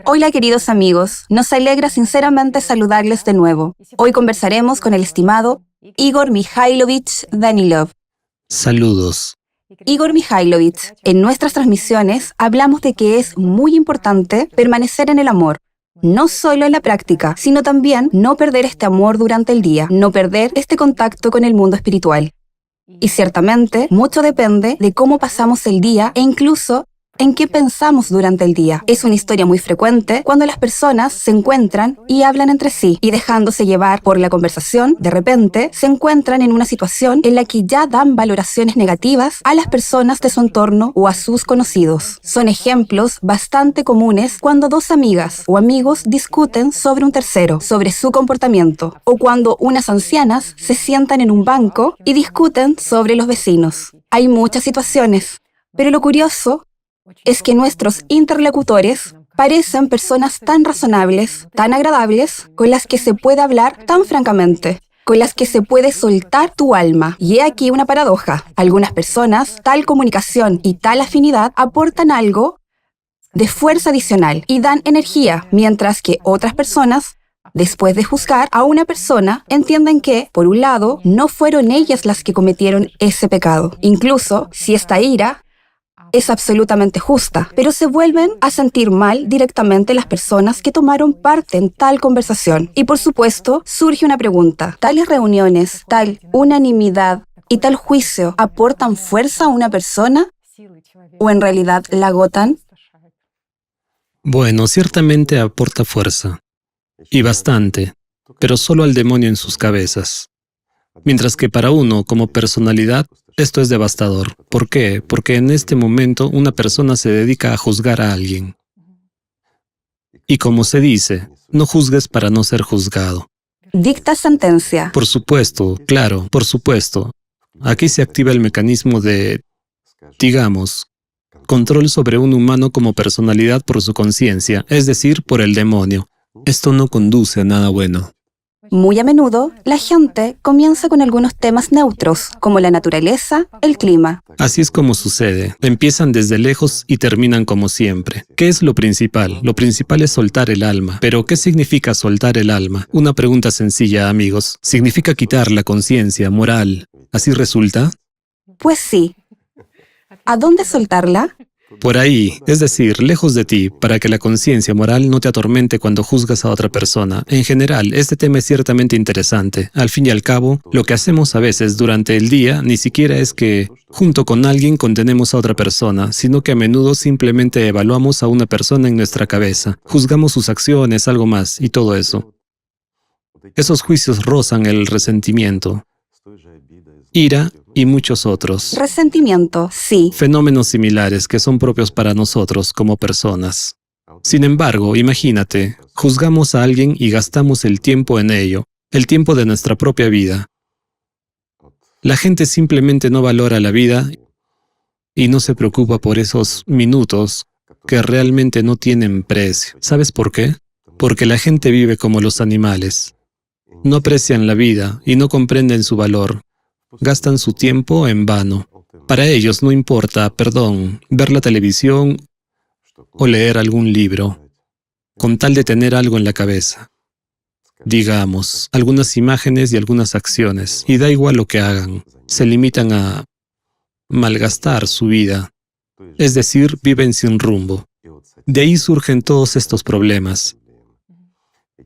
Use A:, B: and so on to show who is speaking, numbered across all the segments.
A: Hola queridos amigos, nos alegra sinceramente saludarles de nuevo. Hoy conversaremos con el estimado Igor Mikhailovich Danilov.
B: Saludos.
A: Igor Mikhailovich, en nuestras transmisiones hablamos de que es muy importante permanecer en el amor. No solo en la práctica, sino también no perder este amor durante el día, no perder este contacto con el mundo espiritual. Y ciertamente, mucho depende de cómo pasamos el día e incluso en qué pensamos durante el día. Es una historia muy frecuente cuando las personas se encuentran y hablan entre sí, y dejándose llevar por la conversación, de repente se encuentran en una situación en la que ya dan valoraciones negativas a las personas de su entorno o a sus conocidos. Son ejemplos bastante comunes cuando dos amigas o amigos discuten sobre un tercero, sobre su comportamiento, o cuando unas ancianas se sientan en un banco y discuten sobre los vecinos. Hay muchas situaciones, pero lo curioso es que nuestros interlocutores parecen personas tan razonables, tan agradables, con las que se puede hablar tan francamente, con las que se puede soltar tu alma. Y he aquí una paradoja. Algunas personas, tal comunicación y tal afinidad aportan algo de fuerza adicional y dan energía, mientras que otras personas, después de juzgar a una persona, entienden que, por un lado, no fueron ellas las que cometieron ese pecado. Incluso si esta ira es absolutamente justa, pero se vuelven a sentir mal directamente las personas que tomaron parte en tal conversación. Y por supuesto, surge una pregunta. ¿Tales reuniones, tal unanimidad y tal juicio aportan fuerza a una persona o en realidad la agotan?
B: Bueno, ciertamente aporta fuerza, y bastante, pero solo al demonio en sus cabezas. Mientras que para uno, como personalidad, esto es devastador. ¿Por qué? Porque en este momento una persona se dedica a juzgar a alguien. Y como se dice, no juzgues para no ser juzgado.
A: Dicta sentencia.
B: Por supuesto, claro, por supuesto. Aquí se activa el mecanismo de, digamos, control sobre un humano como personalidad por su conciencia, es decir, por el demonio. Esto no conduce a nada bueno.
A: Muy a menudo, la gente comienza con algunos temas neutros, como la naturaleza, el clima.
B: Así es como sucede. Empiezan desde lejos y terminan como siempre. ¿Qué es lo principal? Lo principal es soltar el alma. ¿Pero qué significa soltar el alma? Una pregunta sencilla, amigos. Significa quitar la conciencia moral. ¿Así resulta?
A: Pues sí. ¿A dónde soltarla?
B: Por ahí, es decir, lejos de ti, para que la conciencia moral no te atormente cuando juzgas a otra persona. En general, este tema es ciertamente interesante. Al fin y al cabo, lo que hacemos a veces durante el día ni siquiera es que, junto con alguien, condenemos a otra persona, sino que a menudo simplemente evaluamos a una persona en nuestra cabeza, juzgamos sus acciones, algo más, y todo eso. Esos juicios rozan el resentimiento, ira y muchos otros.
A: Resentimiento, sí.
B: Fenómenos similares que son propios para nosotros como personas. Sin embargo, imagínate, juzgamos a alguien y gastamos el tiempo en ello, el tiempo de nuestra propia vida. La gente simplemente no valora la vida y no se preocupa por esos minutos que realmente no tienen precio. ¿Sabes por qué? Porque la gente vive como los animales. No aprecian la vida y no comprenden su valor. Gastan su tiempo en vano. Para ellos no importa, ver la televisión o leer algún libro, con tal de tener algo en la cabeza. Digamos, algunas imágenes y algunas acciones, y da igual lo que hagan, se limitan a malgastar su vida, es decir, viven sin rumbo. De ahí surgen todos estos problemas.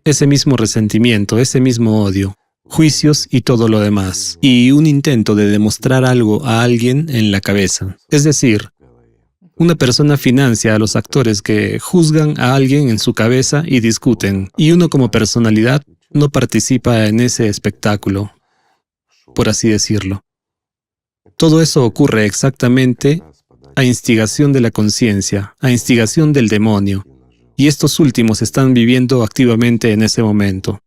B: Ese mismo resentimiento, ese mismo odio, juicios y todo lo demás, y un intento de demostrar algo a alguien en la cabeza. Es decir, una persona financia a los actores que juzgan a alguien en su cabeza y discuten, y uno como personalidad no participa en ese espectáculo, por así decirlo. Todo eso ocurre exactamente a instigación de la conciencia, a instigación del demonio, y estos últimos están viviendo activamente en ese momento.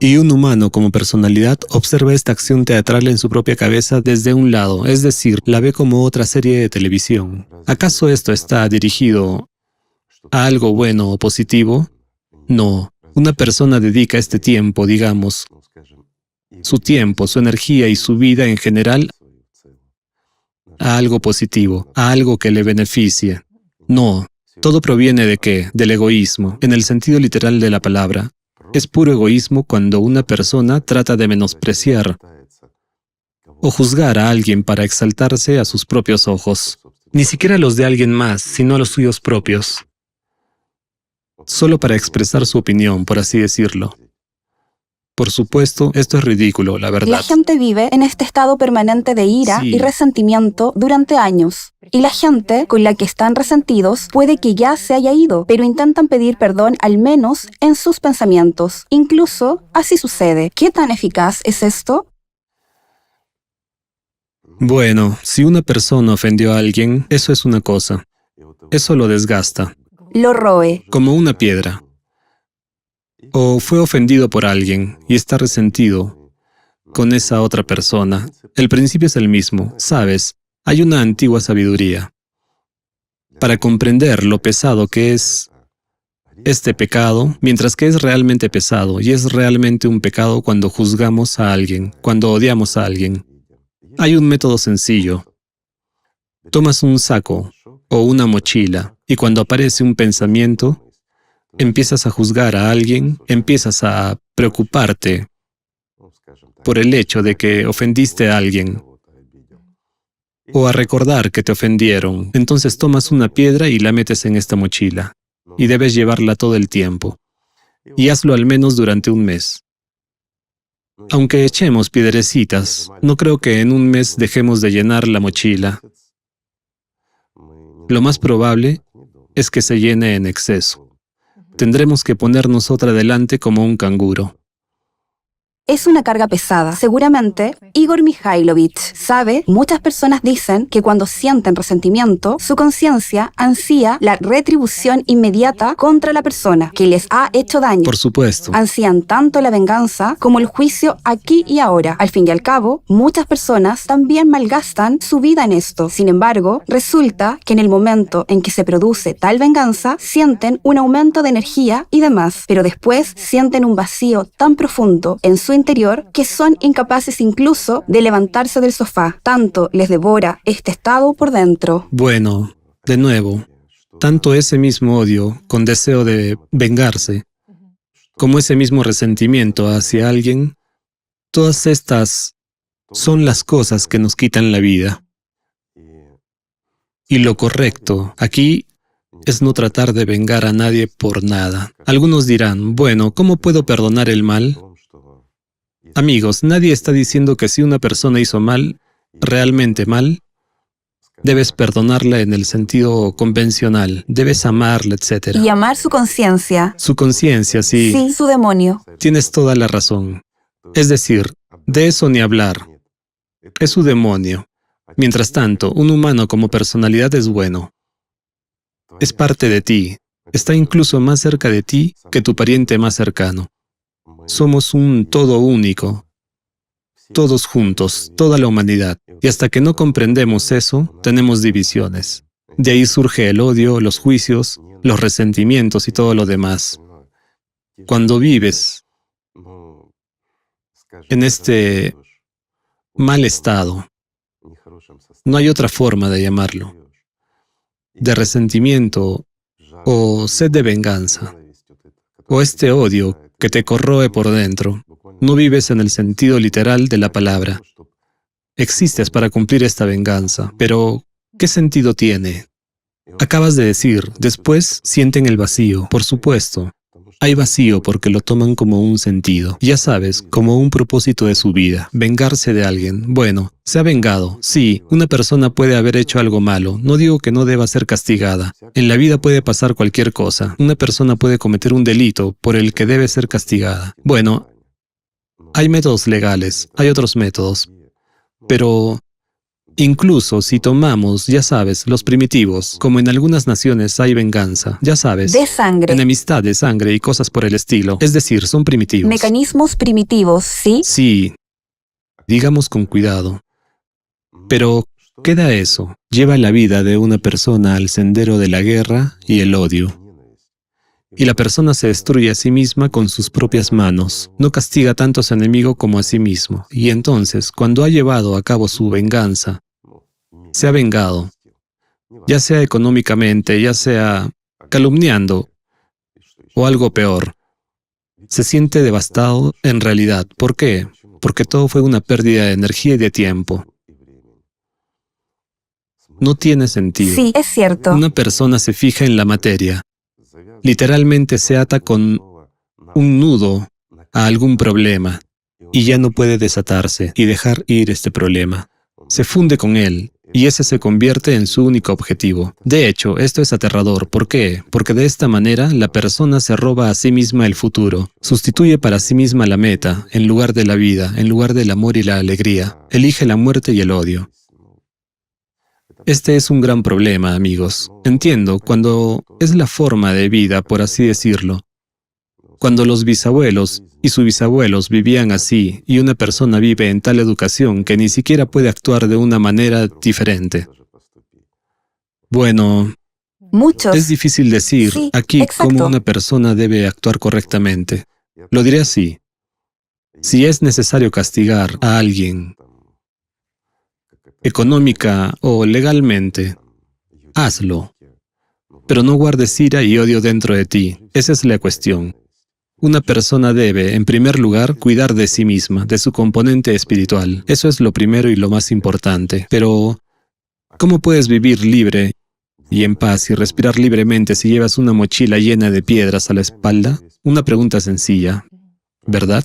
B: Y un humano como personalidad observa esta acción teatral en su propia cabeza desde un lado, es decir, la ve como otra serie de televisión. ¿Acaso esto está dirigido a algo bueno o positivo? No. Una persona dedica este tiempo, digamos, su tiempo, su energía y su vida en general a algo positivo, a algo que le beneficie. No. Todo proviene ¿de qué? Del egoísmo, en el sentido literal de la palabra. Es puro egoísmo cuando una persona trata de menospreciar o juzgar a alguien para exaltarse a sus propios ojos. Ni siquiera los de alguien más, sino los suyos propios. Solo para expresar su opinión, por así decirlo. Por supuesto, esto es ridículo, la verdad.
A: La gente vive en este estado permanente de ira
B: Sí.
A: y resentimiento durante años. Y la gente con la que están resentidos puede que ya se haya ido, pero intentan pedir perdón al menos en sus pensamientos. Incluso así sucede. ¿Qué tan eficaz es esto?
B: Bueno, si una persona ofendió a alguien, eso es una cosa. Eso lo desgasta,
A: Lo roe.
B: como una piedra. O fue ofendido por alguien y está resentido con esa otra persona. El principio es el mismo, ¿sabes? Hay una antigua sabiduría. Para comprender lo pesado que es este pecado, mientras que es realmente pesado, y es realmente un pecado cuando juzgamos a alguien, cuando odiamos a alguien. Hay un método sencillo. Tomas un saco o una mochila, y cuando aparece un pensamiento, empiezas a juzgar a alguien, empiezas a preocuparte por el hecho de que ofendiste a alguien, o a recordar que te ofendieron. Entonces tomas una piedra y la metes en esta mochila, y debes llevarla todo el tiempo. Y hazlo al menos durante un mes. Aunque echemos piedrecitas, no creo que en un mes dejemos de llenar la mochila. Lo más probable es que se llene en exceso. Tendremos que ponernos otra delante como un canguro.
A: Es una carga pesada. Seguramente, Igor Mikhailovich sabe, muchas personas dicen que cuando sienten resentimiento, su conciencia ansía la retribución inmediata contra la persona que les ha hecho daño.
B: Por supuesto.
A: Ansían tanto la venganza como el juicio aquí y ahora. Al fin y al cabo, muchas personas también malgastan su vida en esto. Sin embargo, resulta que en el momento en que se produce tal venganza, sienten un aumento de energía y demás, pero después sienten un vacío tan profundo en su interior que son incapaces incluso de levantarse del sofá. Tanto les devora este estado por dentro.
B: Bueno, de nuevo, tanto ese mismo odio con deseo de vengarse, como ese mismo resentimiento hacia alguien, todas estas son las cosas que nos quitan la vida. Y lo correcto aquí es no tratar de vengar a nadie por nada. Algunos dirán, bueno, ¿cómo puedo perdonar el mal? Amigos, nadie está diciendo que si una persona hizo mal, realmente mal, debes perdonarla en el sentido convencional, debes amarla, etc.
A: Y amar su conciencia.
B: Su conciencia, sí,
A: Sí, su demonio.
B: tienes toda la razón. Es decir, de eso ni hablar. Es su demonio. Mientras tanto, un humano como personalidad es bueno. Es parte de ti. Está incluso más cerca de ti que tu pariente más cercano. Somos un todo único, todos juntos, toda la humanidad. Y hasta que no comprendemos eso, tenemos divisiones. De ahí surge el odio, los juicios, los resentimientos y todo lo demás. Cuando vives en este mal estado, no hay otra forma de llamarlo, de resentimiento o sed de venganza, o este odio que te corroe por dentro. No vives en el sentido literal de la palabra. Existes para cumplir esta venganza, pero ¿qué sentido tiene? Acabas de decir, después sienten el vacío. Por supuesto, hay vacío porque lo toman como un sentido. Ya sabes, como un propósito de su vida. Vengarse de alguien. Bueno, se ha vengado. Sí, una persona puede haber hecho algo malo. No digo que no deba ser castigada. En la vida puede pasar cualquier cosa. Una persona puede cometer un delito por el que debe ser castigada. Bueno, hay métodos legales, hay otros métodos. Pero incluso si tomamos, ya sabes, los primitivos, como en algunas naciones hay venganza, ya sabes,
A: De sangre.
B: enemistad de sangre y cosas por el estilo. Es decir, son primitivos.
A: Mecanismos primitivos, ¿sí?
B: Sí, digamos con cuidado. Pero queda eso. Lleva la vida de una persona al sendero de la guerra y el odio. Y la persona se destruye a sí misma con sus propias manos. No castiga tanto a su enemigo como a sí mismo. Y entonces, cuando ha llevado a cabo su venganza, se ha vengado, ya sea económicamente, ya sea calumniando o algo peor. Se siente devastado en realidad. ¿Por qué? Porque todo fue una pérdida de energía y de tiempo. No tiene sentido.
A: Sí, es cierto.
B: Una persona se fija en la materia. Literalmente se ata con un nudo a algún problema y ya no puede desatarse y dejar ir este problema. Se funde con él y ese se convierte en su único objetivo. De hecho, esto es aterrador. ¿Por qué? Porque de esta manera la persona se roba a sí misma el futuro, sustituye para sí misma la meta, en lugar de la vida, en lugar del amor y la alegría. Elige la muerte y el odio. Este es un gran problema, amigos. Entiendo, cuando es la forma de vida, por así decirlo. Cuando los bisabuelos y sus bisabuelos vivían así y una persona vive en tal educación que ni siquiera puede actuar de una manera diferente. Bueno,
A: Muchos.
B: es difícil decir
A: Sí,
B: aquí
A: exacto.
B: cómo una persona debe actuar correctamente. Lo diré así. Si es necesario castigar a alguien económica o legalmente, hazlo. Pero no guardes ira y odio dentro de ti. Esa es la cuestión. Una persona debe, en primer lugar, cuidar de sí misma, de su componente espiritual. Eso es lo primero y lo más importante. Pero, ¿cómo puedes vivir libre y en paz y respirar libremente si llevas una mochila llena de piedras a la espalda? Una pregunta sencilla, ¿verdad?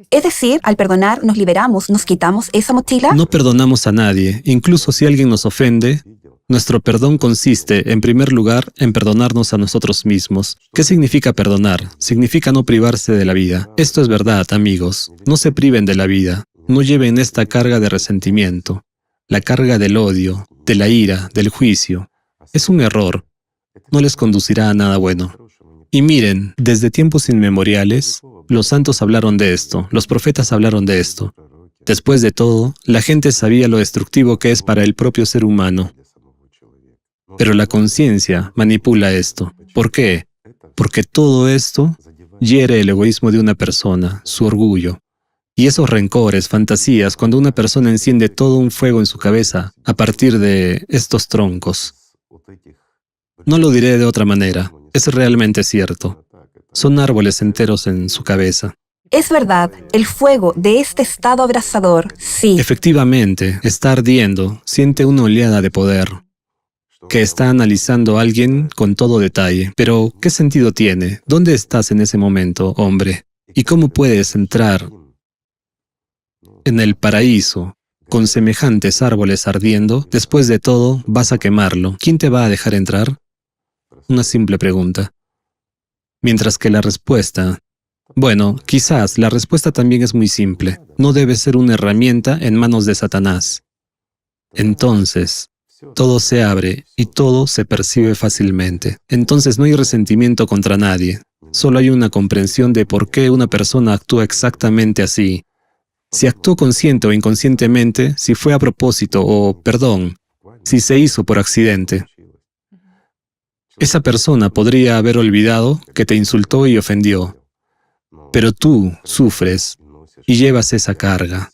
A: Es decir, al perdonar nos liberamos, nos quitamos esa mochila.
B: No perdonamos a nadie, incluso si alguien nos ofende. Nuestro perdón consiste, en primer lugar, en perdonarnos a nosotros mismos. ¿Qué significa perdonar? Significa no privarse de la vida. Esto es verdad, amigos. No se priven de la vida. No lleven esta carga de resentimiento, la carga del odio, de la ira, del juicio. Es un error. No les conducirá a nada bueno. Y miren, desde tiempos inmemoriales, los santos hablaron de esto, los profetas hablaron de esto. Después de todo, la gente sabía lo destructivo que es para el propio ser humano. Pero la conciencia manipula esto. ¿Por qué? Porque todo esto hiere el egoísmo de una persona, su orgullo. Y esos rencores, fantasías, cuando una persona enciende todo un fuego en su cabeza a partir de estos troncos. No lo diré de otra manera, es realmente cierto. Son árboles enteros en su cabeza.
A: Es verdad, el fuego de este estado abrasador, sí.
B: Efectivamente, está ardiendo, siente una oleada de poder que está analizando a alguien con todo detalle. Pero, ¿qué sentido tiene? ¿Dónde estás en ese momento, hombre? ¿Y cómo puedes entrar en el paraíso con semejantes árboles ardiendo? Después de todo, vas a quemarlo. ¿Quién te va a dejar entrar? Una simple pregunta. Mientras que la respuesta... Bueno, quizás la respuesta también es muy simple. No debe ser una herramienta en manos de Satanás. Entonces, todo se abre y todo se percibe fácilmente. Entonces no hay resentimiento contra nadie. Solo hay una comprensión de por qué una persona actúa exactamente así. Si actuó consciente o inconscientemente, si fue a propósito o, perdón, si se hizo por accidente. Esa persona podría haber olvidado que te insultó y ofendió. Pero tú sufres y llevas esa carga.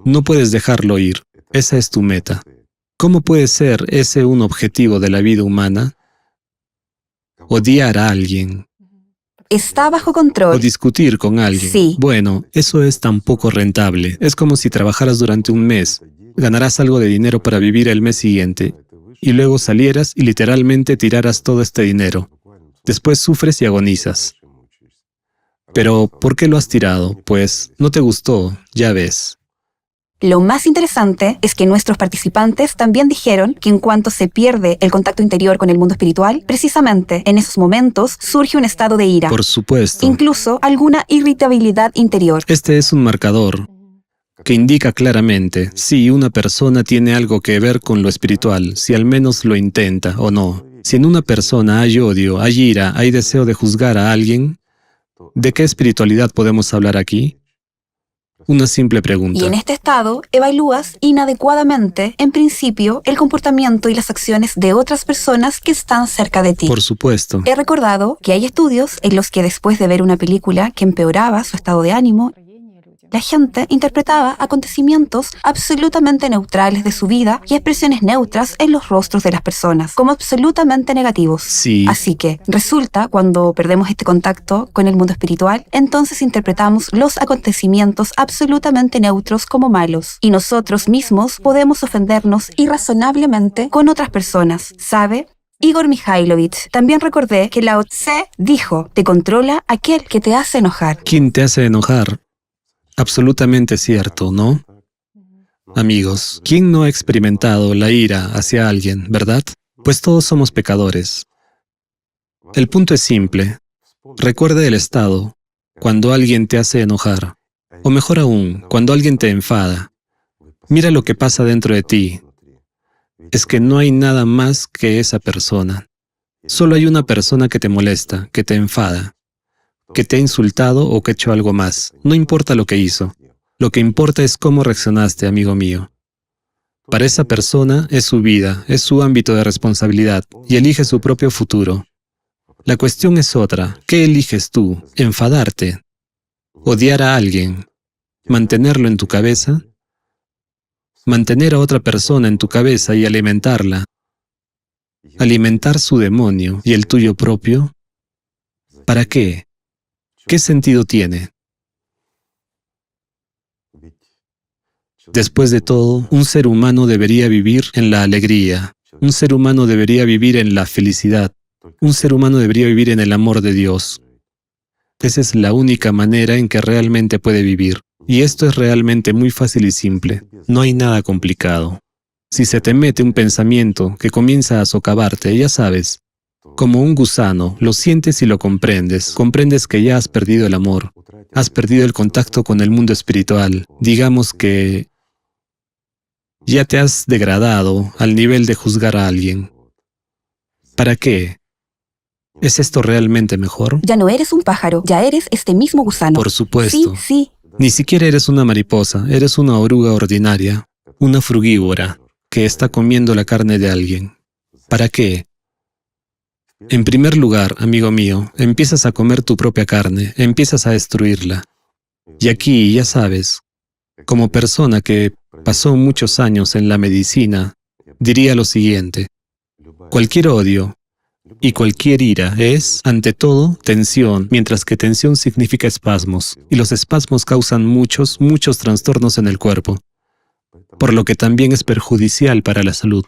B: No puedes dejarlo ir. Esa es tu meta. ¿Cómo puede ser ese un objetivo de la vida humana? Odiar a alguien
A: Está bajo
B: o
A: control.
B: discutir con alguien.
A: Sí.
B: Bueno, eso es tan poco rentable. Es como si trabajaras durante un mes. Ganarás algo de dinero para vivir el mes siguiente. Y luego salieras y literalmente tiraras todo este dinero. Después sufres y agonizas. Pero, ¿por qué lo has tirado? Pues, no te gustó, ya ves.
A: Lo más interesante es que nuestros participantes también dijeron que en cuanto se pierde el contacto interior con el mundo espiritual, precisamente en esos momentos surge un estado de ira,
B: Por supuesto.
A: incluso alguna irritabilidad interior.
B: Este es un marcador que indica claramente si una persona tiene algo que ver con lo espiritual, si al menos lo intenta o no. Si en una persona hay odio, hay ira, hay deseo de juzgar a alguien, ¿de qué espiritualidad podemos hablar aquí? Una simple pregunta.
A: Y en este estado evalúas inadecuadamente, en principio, el comportamiento y las acciones de otras personas que están cerca de ti.
B: Por supuesto.
A: He recordado que hay estudios en los que después de ver una película que empeoraba su estado de ánimo, La gente interpretaba acontecimientos absolutamente neutrales de su vida y expresiones neutras en los rostros de las personas como absolutamente negativos.
B: Sí,
A: Así que resulta, cuando perdemos este contacto con el mundo espiritual, entonces interpretamos los acontecimientos absolutamente neutros como malos. Y nosotros mismos podemos ofendernos irrazonablemente con otras personas, ¿sabe? Igor Mikhailovich, también recordé que Lao Tse dijo, te controla aquel que te hace enojar.
B: ¿quién te hace enojar? Absolutamente cierto, ¿no? Amigos, ¿quién no ha experimentado la ira hacia alguien, verdad? Pues todos somos pecadores. El punto es simple. Recuerda el estado cuando alguien te hace enojar, o mejor aún, cuando alguien te enfada. Mira lo que pasa dentro de ti. Es que no hay nada más que esa persona. Solo hay una persona que te molesta, que te enfada, que te ha insultado o que ha hecho algo más. No importa lo que hizo. Lo que importa es cómo reaccionaste, amigo mío. Para esa persona es su vida, es su ámbito de responsabilidad y elige su propio futuro. La cuestión es otra. ¿Qué eliges tú? ¿Enfadarte? ¿Odiar a alguien? ¿Mantenerlo en tu cabeza? ¿Mantener a otra persona en tu cabeza y alimentarla? ¿Alimentar su demonio y el tuyo propio? ¿Para qué? ¿Qué sentido tiene? Después de todo, un ser humano debería vivir en la alegría. Un ser humano debería vivir en la felicidad. Un ser humano debería vivir en el amor de Dios. Esa es la única manera en que realmente puede vivir. Y esto es realmente muy fácil y simple. No hay nada complicado. Si se te mete un pensamiento que comienza a socavarte, ya sabes, como un gusano, lo sientes y lo comprendes. Comprendes que ya has perdido el amor. Has perdido el contacto con el mundo espiritual. Digamos que ya te has degradado al nivel de juzgar a alguien. ¿Para qué? ¿Es esto realmente mejor?
A: Ya no eres un pájaro, ya eres este mismo gusano.
B: Por supuesto.
A: Sí.
B: Ni siquiera eres una mariposa, eres una oruga ordinaria, una frugívora, que está comiendo la carne de alguien. ¿Para qué? En primer lugar, amigo mío, empiezas a comer tu propia carne, empiezas a destruirla. Y aquí, ya sabes, como persona que pasó muchos años en la medicina, diría lo siguiente: cualquier odio y cualquier ira es, ante todo, tensión, mientras que tensión significa espasmos, y los espasmos causan muchos trastornos en el cuerpo, por lo que también es perjudicial para la salud.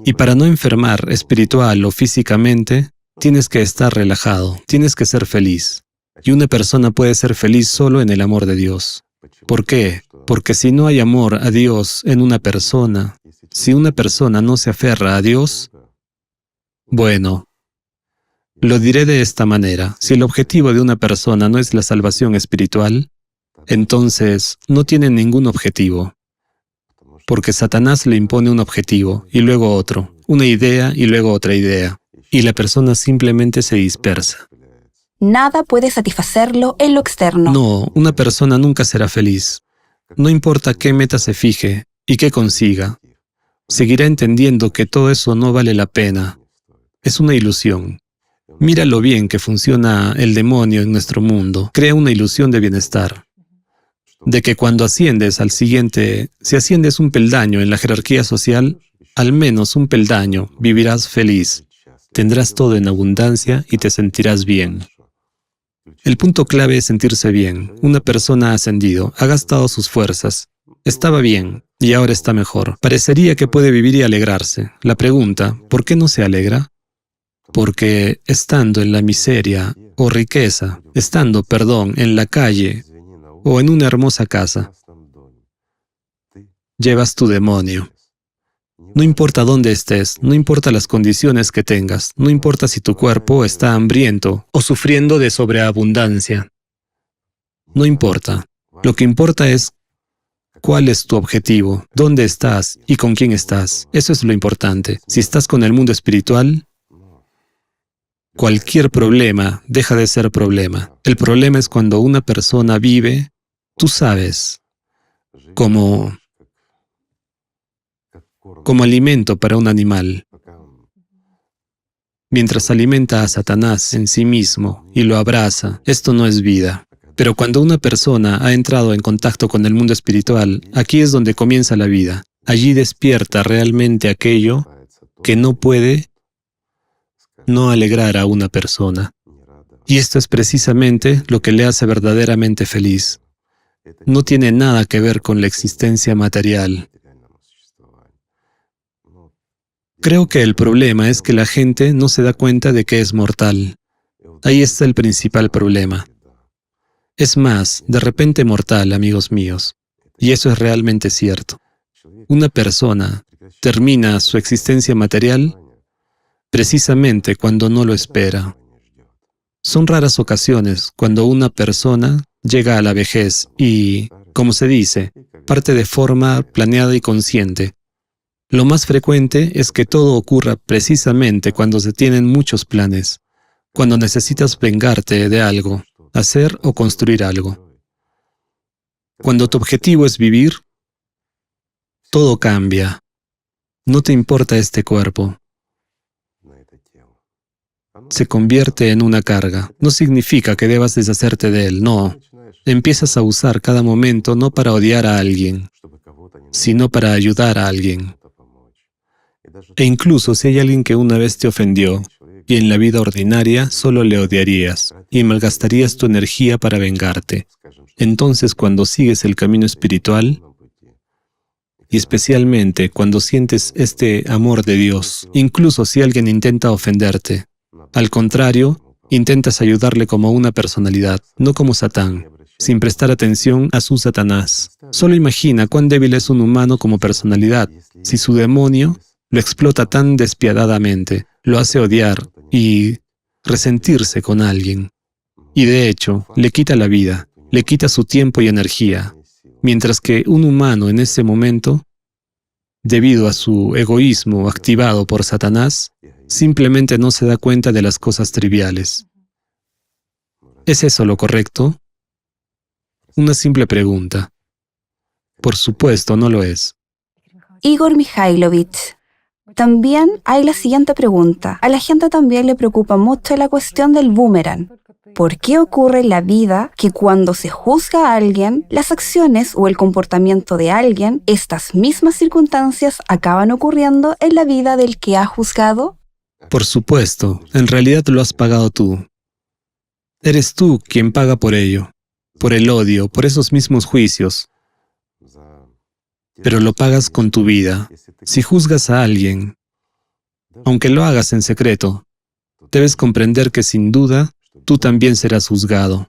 B: Y para no enfermar espiritual o físicamente, tienes que estar relajado, tienes que ser feliz. Y una persona puede ser feliz solo en el amor de Dios. ¿Por qué? Porque si no hay amor a Dios en una persona, si una persona no se aferra a Dios, bueno, lo diré de esta manera: si el objetivo de una persona no es la salvación espiritual, entonces no tiene ningún objetivo. Porque Satanás le impone un objetivo, y luego otro, una idea y luego otra idea, y la persona simplemente se dispersa.
A: Nada puede satisfacerlo en lo externo.
B: No, una persona nunca será feliz. No importa qué meta se fije y qué consiga, seguirá entendiendo que todo eso no vale la pena. Es una ilusión. Mira lo bien que funciona el demonio en nuestro mundo. Crea una ilusión de bienestar. De que cuando asciendes al siguiente, si asciendes un peldaño en la jerarquía social, al menos un peldaño, vivirás feliz. Tendrás todo en abundancia y te sentirás bien. El punto clave es sentirse bien. Una persona ha ascendido, ha gastado sus fuerzas. Estaba bien y ahora está mejor. Parecería que puede vivir y alegrarse. La pregunta, ¿por qué no se alegra? Porque estando en la miseria o riqueza, estando, en la calle o en una hermosa casa, llevas tu demonio. No importa dónde estés, no importa las condiciones que tengas, no importa si tu cuerpo está hambriento o sufriendo de sobreabundancia. No importa. Lo que importa es cuál es tu objetivo, dónde estás y con quién estás. Eso es lo importante. Si estás con el mundo espiritual, cualquier problema deja de ser problema. El problema es cuando una persona vive, tú sabes, como alimento para un animal. Mientras alimenta a Satanás en sí mismo y lo abraza, esto no es vida. Pero cuando una persona ha entrado en contacto con el mundo espiritual, aquí es donde comienza la vida. Allí despierta realmente aquello que no puede no alegrar a una persona. Y esto es precisamente lo que le hace verdaderamente feliz. No tiene nada que ver con la existencia material. Creo que el problema es que la gente no se da cuenta de que es mortal. Ahí está el principal problema. Es más, de repente mortal, amigos míos. Y eso es realmente cierto. Una persona termina su existencia material precisamente cuando no lo espera. Son raras ocasiones cuando una persona llega a la vejez y, como se dice, parte de forma planeada y consciente. Lo más frecuente es que todo ocurra precisamente cuando se tienen muchos planes, cuando necesitas vengarte de algo, hacer o construir algo. Cuando tu objetivo es vivir, todo cambia. No te importa este cuerpo. Se convierte en una carga. No significa que debas deshacerte de él, no. Empiezas a usar cada momento no para odiar a alguien, sino para ayudar a alguien. E incluso si hay alguien que una vez te ofendió, y en la vida ordinaria solo le odiarías, y malgastarías tu energía para vengarte. Entonces, cuando sigues el camino espiritual, y especialmente cuando sientes este amor de Dios, incluso si alguien intenta ofenderte, al contrario, intentas ayudarle como una personalidad, no como Satán, sin prestar atención a su Satanás. Solo imagina cuán débil es un humano como personalidad, si su demonio lo explota tan despiadadamente, lo hace odiar y resentirse con alguien. Y de hecho, le quita la vida, le quita su tiempo y energía, mientras que un humano en ese momento, debido a su egoísmo activado por Satanás, simplemente no se da cuenta de las cosas triviales. ¿Es eso lo correcto? Una simple pregunta. Por supuesto, no lo es.
A: Igor Mikhailovich. También hay la siguiente pregunta. A la gente también le preocupa mucho la cuestión del boomerang. ¿Por qué ocurre en la vida que cuando se juzga a alguien, las acciones o el comportamiento de alguien, estas mismas circunstancias acaban ocurriendo en la vida del que ha juzgado?
B: Por supuesto, en realidad lo has pagado tú. Eres tú quien paga por ello, por el odio, por esos mismos juicios. Pero lo pagas con tu vida. Si juzgas a alguien, aunque lo hagas en secreto, debes comprender que sin duda tú también serás juzgado.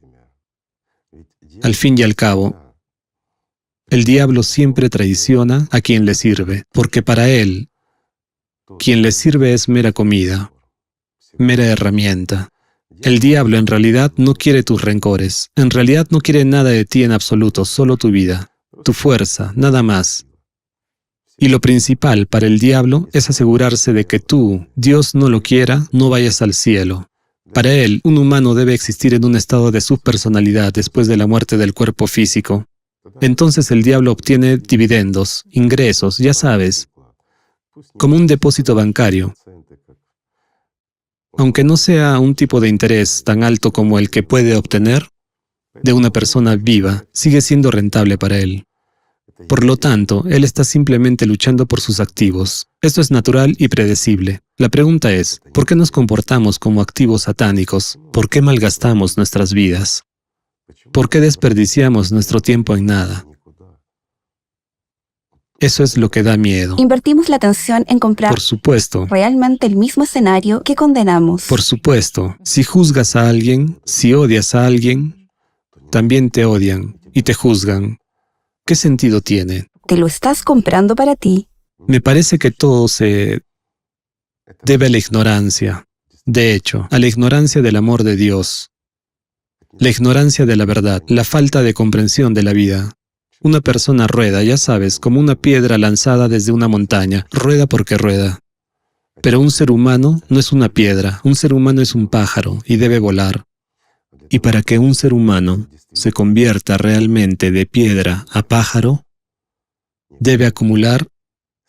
B: Al fin y al cabo, el diablo siempre traiciona a quien le sirve, porque para él, quien le sirve es mera comida, mera herramienta. El diablo en realidad no quiere tus rencores, en realidad no quiere nada de ti en absoluto, solo tu vida, tu fuerza, nada más. Y lo principal para el diablo es asegurarse de que tú, Dios no lo quiera, no vayas al cielo. Para él, un humano debe existir en un estado de subpersonalidad después de la muerte del cuerpo físico. Entonces el diablo obtiene dividendos, ingresos, ya sabes, como un depósito bancario. Aunque no sea un tipo de interés tan alto como el que puede obtener de una persona viva, sigue siendo rentable para él. Por lo tanto, él está simplemente luchando por sus activos. Esto es natural y predecible. La pregunta es, ¿por qué nos comportamos como activos satánicos? ¿Por qué malgastamos nuestras vidas? ¿Por qué desperdiciamos nuestro tiempo en nada? Eso es lo que da miedo.
A: Invertimos la atención en comprar
B: Por supuesto.
A: realmente el mismo escenario que condenamos.
B: Por supuesto. Si juzgas a alguien, si odias a alguien, también te odian y te juzgan. ¿Qué sentido tiene?
A: ¿Te lo estás comprando para ti?
B: Me parece que todo se debe a la ignorancia. De hecho, a la ignorancia del amor de Dios. La ignorancia de la verdad, la falta de comprensión de la vida. Una persona rueda, ya sabes, como una piedra lanzada desde una montaña. Rueda porque rueda. Pero un ser humano no es una piedra. Un ser humano es un pájaro y debe volar. Y para que un ser humano se convierta realmente de piedra a pájaro, debe acumular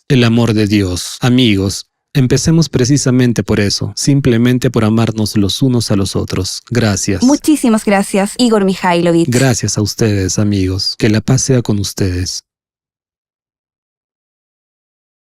B: el amor de Dios. Amigos, Empecemos precisamente por eso, simplemente por amarnos los unos a los otros. Gracias.
A: Muchísimas gracias, Igor Mikhailovich.
B: Gracias a ustedes, amigos. Que la paz sea con ustedes.